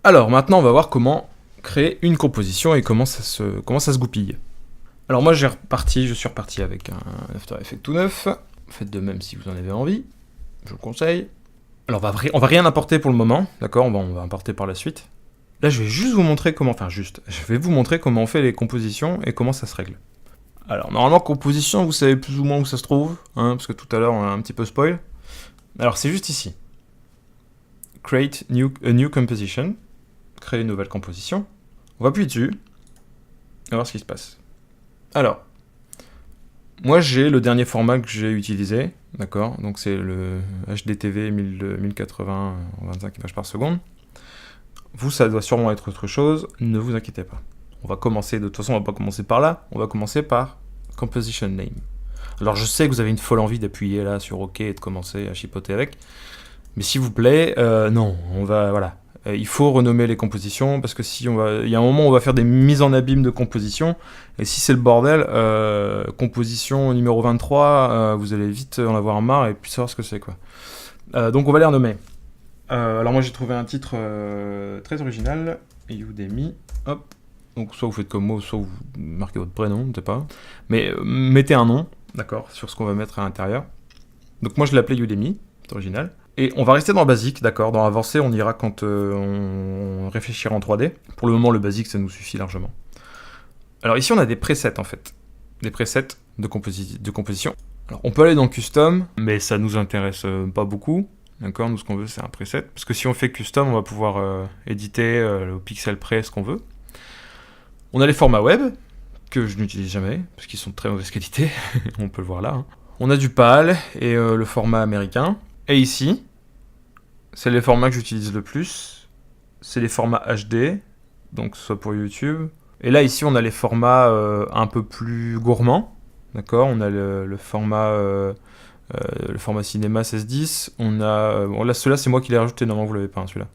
Alors maintenant on va voir comment créer une composition et comment ça se goupille. Alors moi je suis reparti avec un After Effects tout neuf. Faites de même si vous en avez envie, je vous le conseille. Alors on va rien importer pour le moment, d'accord, on va importer par la suite. Là je vais juste vous montrer comment, je vais vous montrer comment on fait les compositions et comment ça se règle. Alors normalement composition, vous savez plus ou moins où ça se trouve, hein, parce que tout à l'heure on a un petit peu spoil. Alors c'est juste ici. Create a new composition. Créer une nouvelle composition. On va appuyer dessus. On va voir ce qui se passe. Alors, moi j'ai le dernier format que j'ai utilisé, d'accord, donc c'est le HDTV 1080 en 25 images par seconde. Vous, ça doit sûrement être autre chose, ne vous inquiétez pas. On va commencer, de toute façon on va pas commencer par là, on va commencer par Composition Name. Alors je sais que vous avez une folle envie d'appuyer là sur OK et de commencer à chipoter avec, mais s'il vous plaît, non, voilà. Il faut renommer les compositions, parce que il y a un moment où on va faire des mises en abîme de composition, et si c'est le bordel, composition numéro 23, vous allez vite en avoir marre et puis savoir ce que c'est, quoi. Donc on va les renommer. Alors moi j'ai trouvé un titre très original, Udemy, hop. Donc soit vous faites comme moi, soit vous marquez votre prénom, je sais pas. Mais mettez un nom, d'accord, sur ce qu'on va mettre à l'intérieur. Donc moi je l'ai appelé Udemy, c'est original. Et on va rester dans le basique, d'accord. Dans avancé, on ira quand on réfléchira en 3D. Pour le moment, le basique, ça nous suffit largement. Alors ici, on a des presets, en fait. Des presets de composition. Alors, on peut aller dans Custom, mais ça nous intéresse pas beaucoup. D'accord. Nous, ce qu'on veut, c'est un preset. Parce que si on fait Custom, on va pouvoir éditer au pixel près ce qu'on veut. On a les formats web, que je n'utilise jamais, parce qu'ils sont de très mauvaise qualité. On peut le voir là. Hein. On a du PAL et le format américain. Et ici, c'est les formats que j'utilise le plus. C'est les formats HD, donc soit pour YouTube. Et là, ici, on a les formats un peu plus gourmands. D'accord, on a le format cinéma 16:10. On a... là, ceux-là, c'est moi qui l'ai rajouté. Non, vous l'avez pas, hein, celui-là.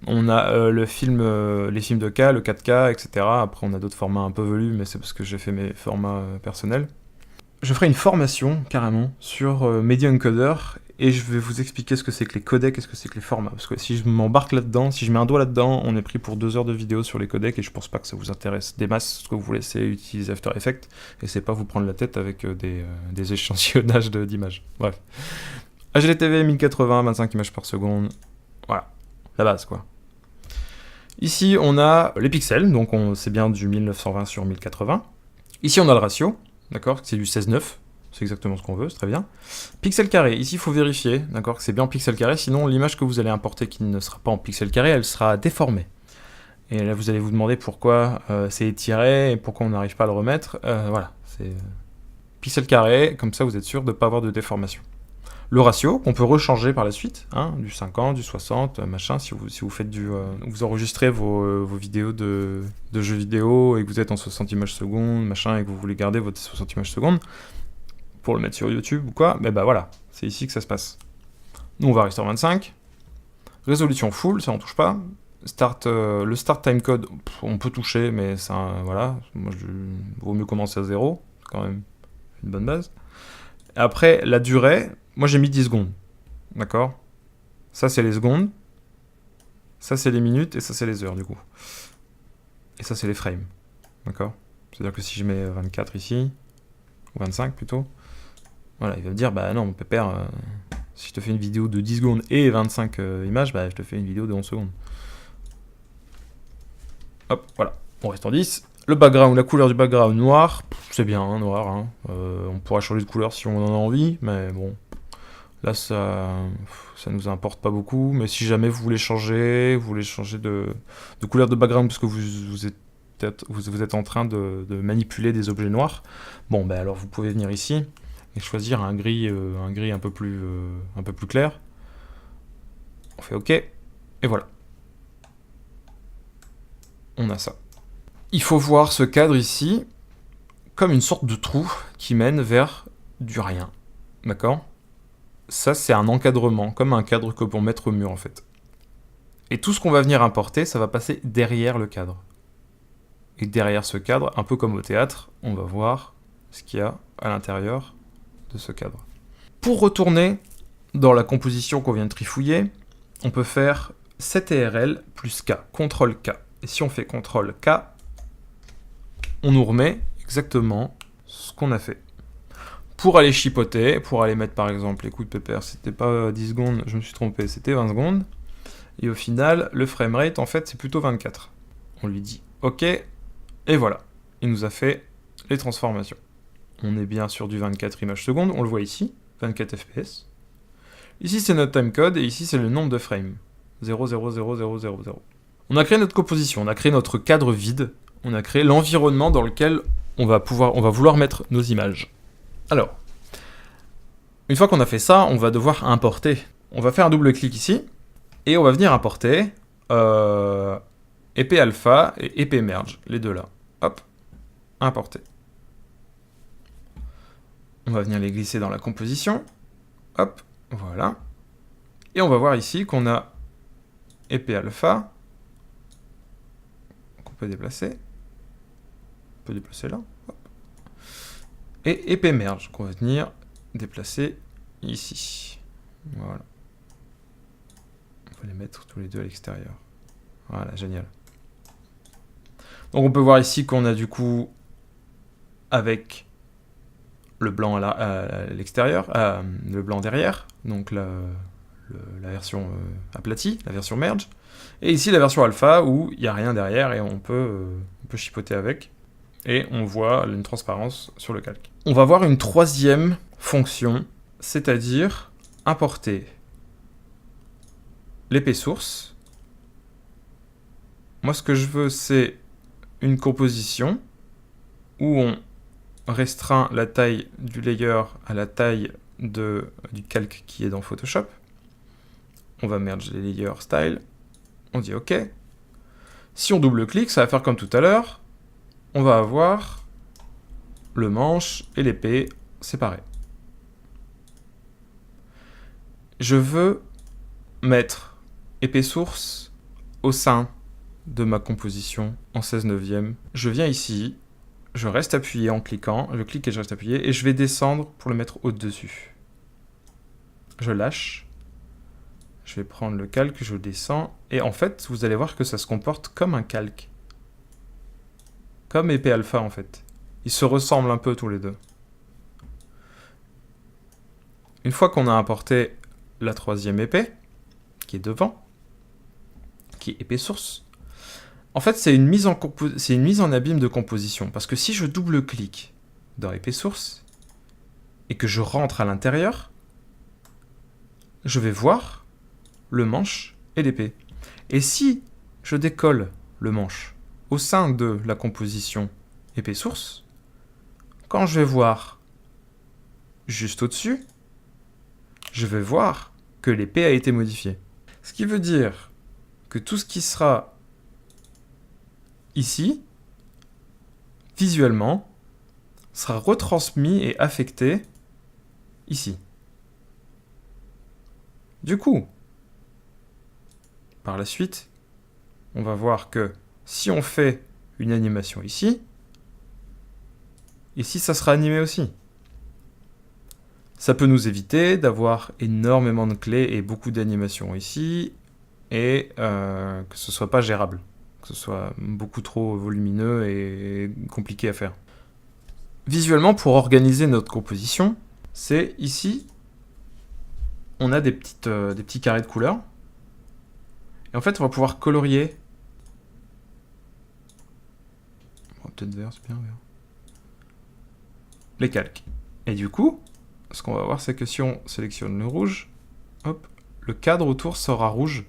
On a les films de K, le 4K, etc. Après, on a d'autres formats un peu velus, mais c'est parce que j'ai fait mes formats personnels. Je ferai une formation, carrément, sur Media Encoder, et je vais vous expliquer ce que c'est que les codecs et ce que c'est que les formats. Parce que si je m'embarque là-dedans, si je mets un doigt là-dedans, on est pris pour 2 heures de vidéo sur les codecs, et je pense pas que ça vous intéresse des masses. Ce que vous voulez, c'est utiliser After Effects, et c'est pas vous prendre la tête avec des échantillonnages d'images. Bref. HDTV 1080, 25 images par seconde. Voilà. La base, quoi. Ici, on a les pixels, donc c'est bien du 1920 sur 1080. Ici, on a le ratio. D'accord, c'est du 16:9, c'est exactement ce qu'on veut, c'est très bien. Pixel carré, ici il faut vérifier, d'accord, que c'est bien en pixel carré, sinon l'image que vous allez importer qui ne sera pas en pixel carré, elle sera déformée. Et là vous allez vous demander pourquoi c'est étiré et pourquoi on n'arrive pas à le remettre. Voilà, c'est pixel carré, comme ça vous êtes sûr de ne pas avoir de déformation. Le ratio, qu'on peut rechanger par la suite, hein, du 50, du 60, machin, si vous faites vous enregistrez vos vidéos de jeux vidéo et que vous êtes en 60 images secondes, machin, et que vous voulez garder votre 60 images secondes, pour le mettre sur YouTube ou quoi, mais bah voilà, c'est ici que ça se passe. Nous on va rester en 25. Résolution full, ça on touche pas. Le start timecode, on peut toucher, mais ça, voilà, vaut mieux commencer à 0, c'est quand même une bonne base. Après, la durée, moi j'ai mis 10 secondes, d'accord. Ça c'est les secondes, ça c'est les minutes, et ça c'est les heures du coup. Et ça c'est les frames, d'accord. C'est-à-dire que si je mets 24 ici, ou 25 plutôt, voilà, il va me dire, bah non mon pépère, si je te fais une vidéo de 10 secondes et 25 images, bah je te fais une vidéo de 11 secondes. Hop, voilà, on reste en 10. Le background, la couleur du background noir, c'est bien, hein, noir. Hein. On pourra changer de couleur si on en a envie, mais bon, là ça nous importe pas beaucoup. Mais si jamais vous voulez changer de couleur de background parce que vous êtes en train de manipuler des objets noirs, bon, ben alors vous pouvez venir ici et choisir un gris un peu plus clair. On fait OK, et voilà. On a ça. Il faut voir ce cadre ici comme une sorte de trou qui mène vers du rien. D'accord ? Ça, c'est un encadrement, comme un cadre que pour mettre au mur, en fait. Et tout ce qu'on va venir importer, ça va passer derrière le cadre. Et derrière ce cadre, un peu comme au théâtre, on va voir ce qu'il y a à l'intérieur de ce cadre. Pour retourner dans la composition qu'on vient de trifouiller, on peut faire CTRL plus K, CTRL K. Et si on fait CTRL K, on nous remet exactement ce qu'on a fait. Pour aller chipoter, pour aller mettre par exemple les coups de pépère, c'était pas 10 secondes, je me suis trompé, c'était 20 secondes. Et au final, le framerate, en fait, c'est plutôt 24. On lui dit OK, et voilà. Il nous a fait les transformations. On est bien sur du 24 images secondes, on le voit ici, 24 fps. Ici, c'est notre timecode, et ici, c'est le nombre de frames. 0,00000. On a créé notre composition, on a créé notre cadre vide, on a créé l'environnement dans lequel on va vouloir mettre nos images. Alors, une fois qu'on a fait ça, on va devoir importer. On va faire un double clic ici, et on va venir importer EP alpha et EP merge, les deux là. Hop, importer. On va venir les glisser dans la composition. Hop, voilà. Et on va voir ici qu'on a EP alpha, qu'on peut déplacer. On peut déplacer là. Hop. Et EP merge, qu'on va venir déplacer ici. Voilà. On va les mettre tous les deux à l'extérieur. Voilà, génial. Donc on peut voir ici qu'on a du coup, avec le blanc à l'extérieur, le blanc derrière, donc la version aplatie, la version merge, et ici la version alpha où il n'y a rien derrière et on peut chipoter avec, et on voit une transparence sur le calque. On va voir une troisième fonction, c'est-à-dire importer l'épée source. Moi ce que je veux, c'est une composition où on restreint la taille du layer à la taille du calque qui est dans Photoshop. On va merge les layers style. On dit OK. Si on double-clique, ça va faire comme tout à l'heure. On va avoir le manche et l'épée séparés. Je veux mettre épée source au sein de ma composition en 16/9. Je viens ici, je reste appuyé en cliquant, je clique et je reste appuyé, et je vais descendre pour le mettre au-dessus. Je lâche, je vais prendre le calque, je descends, et en fait, vous allez voir que ça se comporte comme un calque. Comme épée alpha, en fait. Ils se ressemblent un peu tous les deux. Une fois qu'on a importé la troisième épée, qui est devant, qui est épée source, en fait, c'est une mise en abîme de composition. Parce que si je double-clique dans épée source et que je rentre à l'intérieur, je vais voir le manche et l'épée. Et si je décolle le manche au sein de la composition épée source, quand je vais voir juste au-dessus, je vais voir que l'épée a été modifiée. Ce qui veut dire que tout ce qui sera ici, visuellement, sera retransmis et affecté ici. Du coup, par la suite, on va voir que si on fait une animation ici, ça sera animé aussi. Ça peut nous éviter d'avoir énormément de clés et beaucoup d'animations ici, et que ce soit pas gérable. Que ce soit beaucoup trop volumineux et compliqué à faire. Visuellement, pour organiser notre composition, c'est ici, on a des petits carrés de couleurs. Et en fait, on va pouvoir colorier. Peut-être vert, c'est bien vert. Les calques. Et du coup, ce qu'on va voir, c'est que si on sélectionne le rouge, hop, le cadre autour sera rouge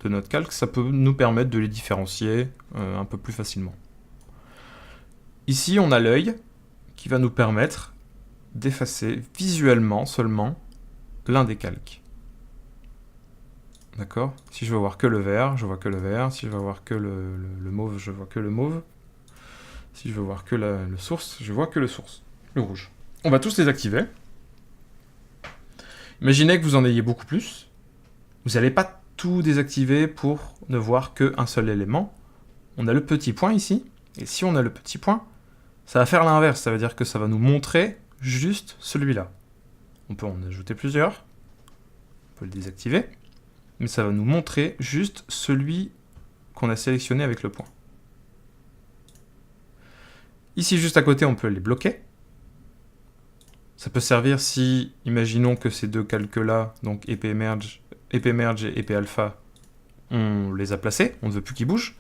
de notre calque, ça peut nous permettre de les différencier un peu plus facilement. Ici, on a l'œil qui va nous permettre d'effacer visuellement seulement l'un des calques. D'accord? Si je veux voir que le vert, je vois que le vert. Si je veux voir que le mauve, je vois que le mauve. Si je veux voir que le source, je vois que le source, le rouge. On va tous les activer. Imaginez que vous en ayez beaucoup plus. Vous n'allez pas tout désactiver pour ne voir qu'un seul élément. On a le petit point ici, et si on a le petit point, ça va faire l'inverse, ça veut dire que ça va nous montrer juste celui-là. On peut en ajouter plusieurs, on peut le désactiver. mais ça va nous montrer juste celui qu'on a sélectionné avec le point. Ici, juste à côté, on peut les bloquer. Ça peut servir si, imaginons que ces deux calques-là, donc EP merge et EP alpha, on les a placés, on ne veut plus qu'ils bougent.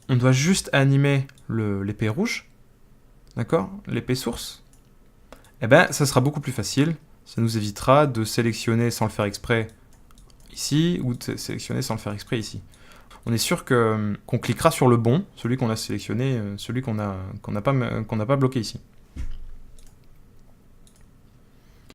On doit juste animer l'épée rouge, d'accord, l'épée source. Eh bien, ça sera beaucoup plus facile. Ça nous évitera de sélectionner sans le faire exprès ici, ou de sélectionner sans le faire exprès ici. On est sûr qu'on cliquera sur le bon, celui qu'on a sélectionné, celui qu'on n'a pas bloqué ici.